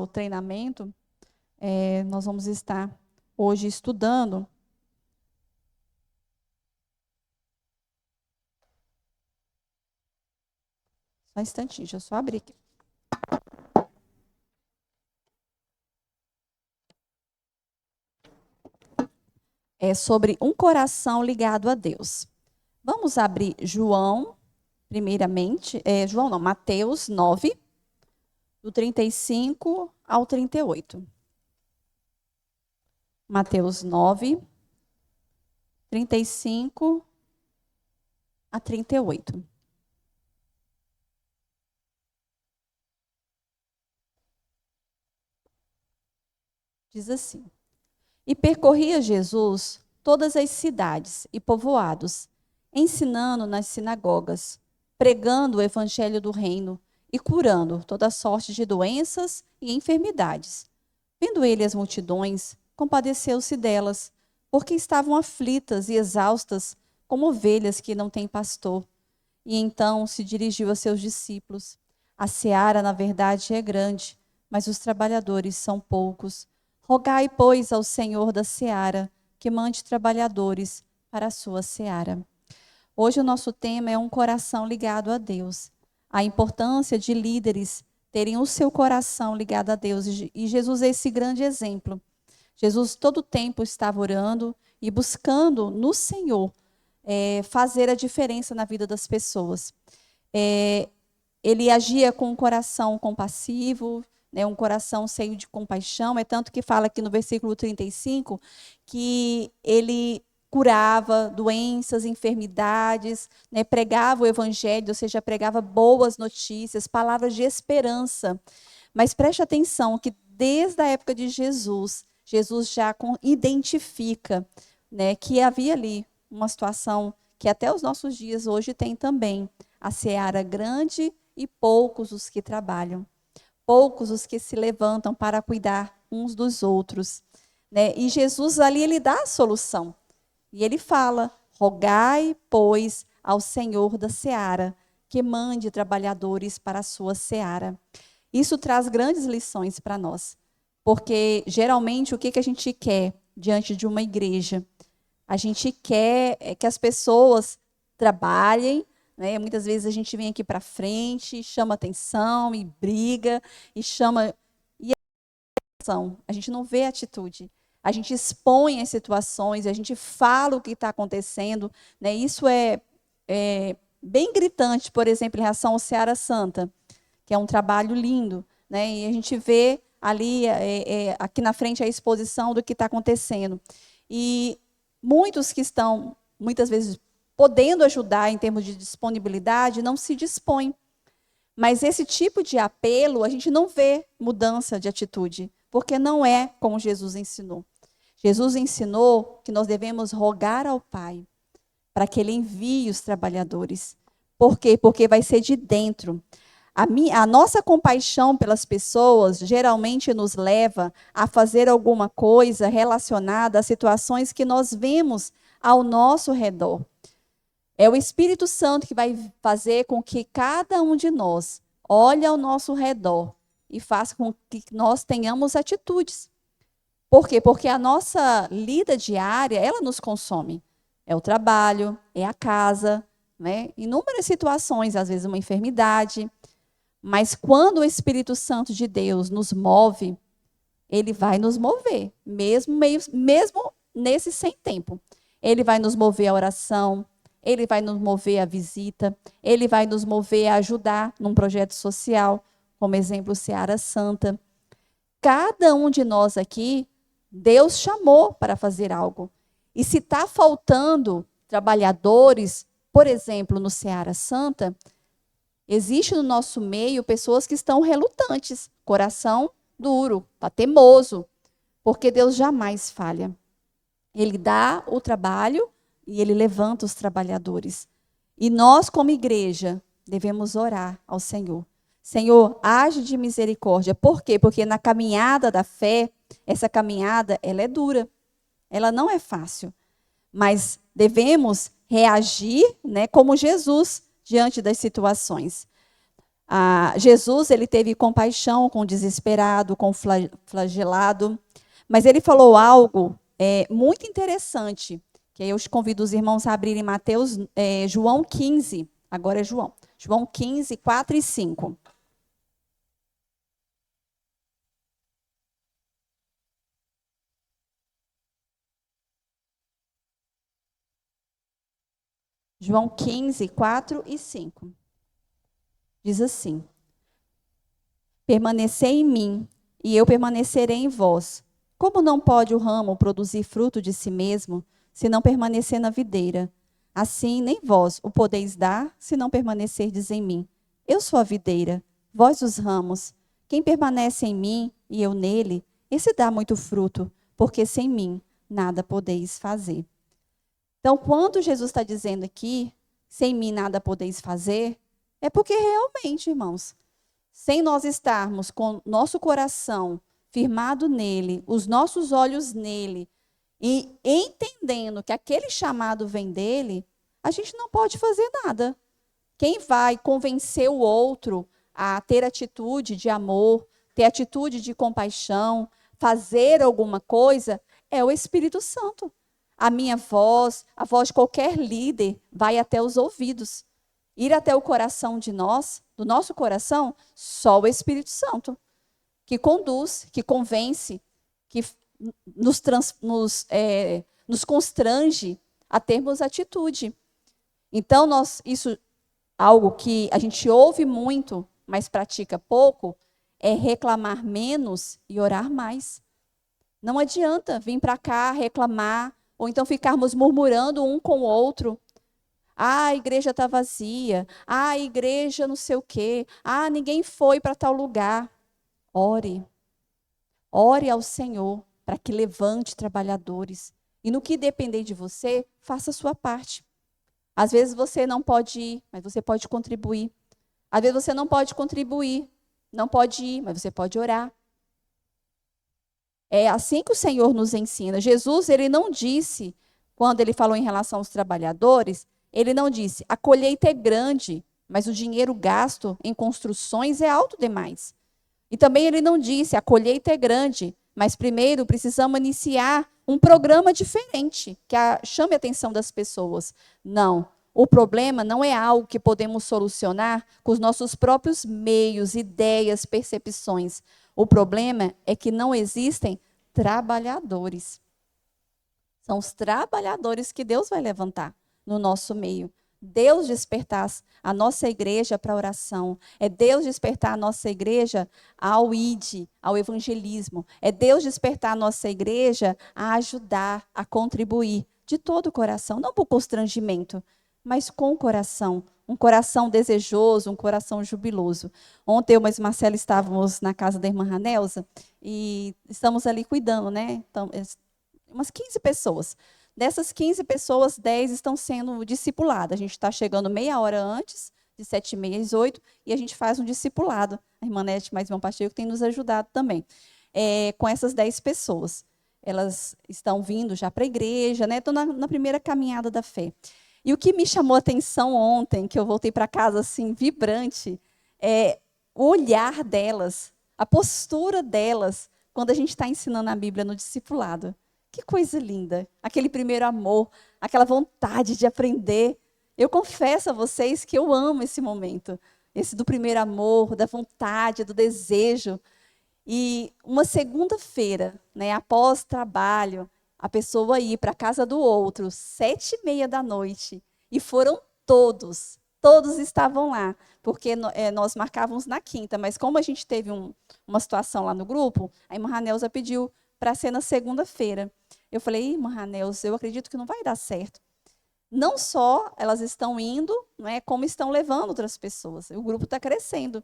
o treinamento, nós vamos estar hoje estudando só um instantinho, deixa eu só abrir aqui. É sobre um coração ligado a Deus. Vamos abrir João, primeiramente, Mateus 9, do 35 ao 38. Mateus 9, 35 a 38. Diz assim: E percorria Jesus todas as cidades e povoados, ensinando nas sinagogas, pregando o evangelho do reino e curando toda sorte de doenças e enfermidades. Vendo ele as multidões, compadeceu-se delas, porque estavam aflitas e exaustas, como ovelhas que não têm pastor. E então se dirigiu a seus discípulos: A seara, na verdade, é grande, mas os trabalhadores são poucos. Rogai, pois, ao Senhor da seara, que mande trabalhadores para a sua seara. Hoje o nosso tema é um coração ligado a Deus. A importância de líderes terem o seu coração ligado a Deus. E Jesus é esse grande exemplo. Jesus todo o tempo estava orando e buscando no Senhor fazer a diferença na vida das pessoas. Ele agia com um coração compassivo, um coração cheio de compaixão. É tanto que fala aqui no versículo 35 que ele curava doenças, enfermidades, pregava o evangelho, ou seja, pregava boas notícias, palavras de esperança. Mas preste atenção que desde a época de Jesus já identifica que havia ali uma situação que até os nossos dias hoje tem também. A seara grande e poucos os que trabalham. Poucos os que se levantam para cuidar uns dos outros. E Jesus ali, ele dá a solução. E ele fala: rogai, pois, ao Senhor da seara, que mande trabalhadores para a sua seara. Isso traz grandes lições para nós. Porque, geralmente, o que a gente quer diante de uma igreja? A gente quer que as pessoas trabalhem, muitas vezes a gente vem aqui para frente, chama atenção e briga, e chama... E a gente não vê atitude. A gente expõe as situações, a gente fala o que está acontecendo. Isso é bem gritante, por exemplo, em relação ao Seara Santa, que é um trabalho lindo. E a gente vê ali, aqui na frente, a exposição do que está acontecendo. E muitos que estão, muitas vezes, podendo ajudar em termos de disponibilidade, não se dispõem. Mas esse tipo de apelo, a gente não vê mudança de atitude, porque não é como Jesus ensinou. Jesus ensinou que nós devemos rogar ao Pai para que Ele envie os trabalhadores. Por quê? Porque vai ser de dentro. A nossa compaixão pelas pessoas geralmente nos leva a fazer alguma coisa relacionada a situações que nós vemos ao nosso redor. É o Espírito Santo que vai fazer com que cada um de nós olhe ao nosso redor e faça com que nós tenhamos atitudes. Por quê? Porque a nossa lida diária, ela nos consome. É o trabalho, é a casa, inúmeras situações, às vezes uma enfermidade. Mas quando o Espírito Santo de Deus nos move, ele vai nos mover, mesmo nesse sem tempo. Ele vai nos mover à oração, ele vai nos mover à visita, ele vai nos mover a ajudar num projeto social, como exemplo, Seara Santa. Cada um de nós aqui, Deus chamou para fazer algo. E se está faltando trabalhadores, por exemplo, no Seara Santa, existe no nosso meio pessoas que estão relutantes, coração duro, tá teimoso, porque Deus jamais falha. Ele dá o trabalho e Ele levanta os trabalhadores. E nós, como igreja, devemos orar ao Senhor. Senhor, age de misericórdia. Por quê? Porque na caminhada da fé, essa caminhada, ela é dura. Ela não é fácil. Mas devemos reagir, como Jesus, diante das situações. Jesus, ele teve compaixão com o desesperado, com o flagelado, mas ele falou algo muito interessante, que aí eu convido os irmãos a abrirem João 15, agora é João 15, 4 e 5. João 15, 4 e 5. Diz assim: permanecei em mim, e eu permanecerei em vós. Como não pode o ramo produzir fruto de si mesmo, se não permanecer na videira? Assim, nem vós o podeis dar, se não permanecerdes em mim. Eu sou a videira, vós os ramos. Quem permanece em mim e eu nele, esse dá muito fruto, porque sem mim nada podeis fazer. Então, quando Jesus está dizendo aqui, sem mim nada podeis fazer, é porque realmente, irmãos, sem nós estarmos com nosso coração firmado nele, os nossos olhos nele, e entendendo que aquele chamado vem dele, a gente não pode fazer nada. Quem vai convencer o outro a ter atitude de amor, ter atitude de compaixão, fazer alguma coisa, é o Espírito Santo. A minha voz, a voz de qualquer líder, vai até os ouvidos. Ir até o coração do nosso coração, só o Espírito Santo, que conduz, que convence, que nos constrange a termos atitude. Então, algo que a gente ouve muito, mas pratica pouco, é reclamar menos e orar mais. Não adianta vir para cá reclamar, ou então ficarmos murmurando um com o outro. Ah, a igreja está vazia. Ah, a igreja não sei o quê. Ah, ninguém foi para tal lugar. Ore. Ore ao Senhor para que levante trabalhadores. E no que depender de você, faça a sua parte. Às vezes você não pode ir, mas você pode contribuir. Às vezes você não pode contribuir, não pode ir, mas você pode orar. É assim que o Senhor nos ensina. Jesus, ele não disse, quando ele falou em relação aos trabalhadores, ele não disse, a colheita é grande, mas o dinheiro gasto em construções é alto demais. E também ele não disse, a colheita é grande, mas primeiro precisamos iniciar um programa diferente, que chame a atenção das pessoas. Não, o problema não é algo que podemos solucionar com os nossos próprios meios, ideias, percepções. O problema é que não existem trabalhadores. São os trabalhadores que Deus vai levantar no nosso meio. Deus despertar a nossa igreja para a oração. É Deus despertar a nossa igreja ao ID, ao evangelismo. É Deus despertar a nossa igreja a ajudar, a contribuir de todo o coração. Não por constrangimento, mas com o coração. Um coração desejoso, um coração jubiloso. Ontem eu e Marcela estávamos na casa da irmã Ranelza e estamos ali cuidando, né? Então, umas 15 pessoas. Dessas 15 pessoas, 10 estão sendo discipuladas. A gente está chegando meia hora antes, de 7h30 às 8h, e a gente faz um discipulado. A irmã Nete, mais irmão Pacheco, tem nos ajudado também. Com essas 10 pessoas. Elas estão vindo já para a igreja, né? Estão na primeira caminhada da fé. E o que me chamou a atenção ontem, que eu voltei para casa assim, vibrante, é o olhar delas, a postura delas, quando a gente está ensinando a Bíblia no discipulado. Que coisa linda, aquele primeiro amor, aquela vontade de aprender. Eu confesso a vocês que eu amo esse momento, esse do primeiro amor, da vontade, do desejo. E uma segunda-feira, né, após trabalho, a pessoa ir para a casa do outro, 7h30 da noite, e foram todos estavam lá, porque nós marcávamos na quinta, mas como a gente teve uma situação lá no grupo, a irmã Ranelza pediu para ser na segunda-feira. Eu falei, irmã Ranelza, eu acredito que não vai dar certo. Não só elas estão indo, não é, como estão levando outras pessoas. O grupo está crescendo.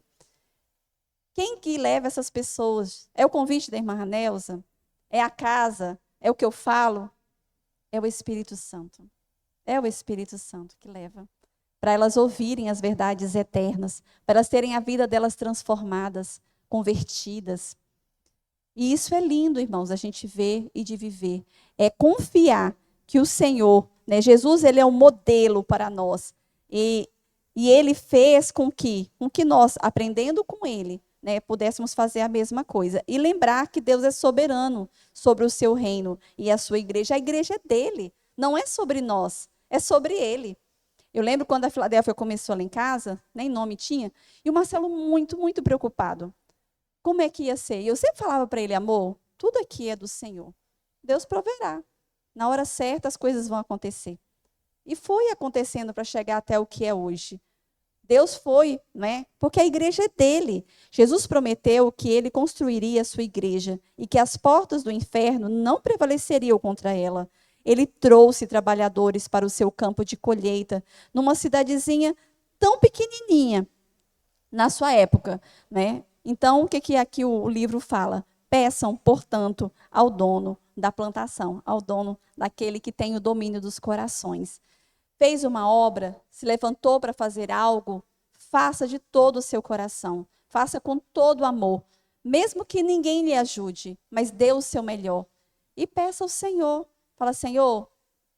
Quem que leva essas pessoas? É o convite da irmã Ranelza? É a casa? É o que eu falo? É o Espírito Santo. É o Espírito Santo que leva. Para elas ouvirem as verdades eternas, para elas terem a vida delas transformadas, convertidas. E isso é lindo, irmãos, a gente ver e de viver. É confiar que o Senhor, né, Jesus, ele é um modelo para nós. E E ele fez com que nós, aprendendo com ele, né, pudéssemos fazer a mesma coisa. E lembrar que Deus é soberano sobre o seu reino e a sua igreja. A igreja é dele, não é sobre nós, é sobre ele. Eu lembro quando a Filadélfia começou lá em casa, nem nome tinha, e o Marcelo muito, muito preocupado. Como é que ia ser? E eu sempre falava para ele, amor, tudo aqui é do Senhor. Deus proverá. Na hora certa as coisas vão acontecer. E foi acontecendo para chegar até o que é hoje. Deus foi, né? Porque a igreja é dele. Jesus prometeu que ele construiria a sua igreja e que as portas do inferno não prevaleceriam contra ela. Ele trouxe trabalhadores para o seu campo de colheita, numa cidadezinha tão pequenininha na sua época, né? Então, o que aqui o livro fala? Peçam, portanto, ao dono da plantação, ao dono daquele que tem o domínio dos corações. Fez uma obra, se levantou para fazer algo, faça de todo o seu coração, faça com todo o amor, mesmo que ninguém lhe ajude, mas dê o seu melhor. E peça ao Senhor, fala, Senhor, o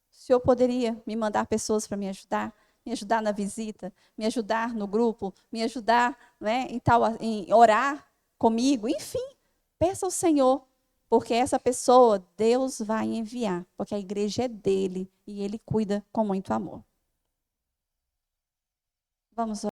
Senhor poderia me mandar pessoas para me ajudar na visita, me ajudar no grupo, me ajudar, né, em orar comigo, enfim, peça ao Senhor, porque essa pessoa Deus vai enviar, porque a igreja é dele e ele cuida com muito amor. Vamos orar.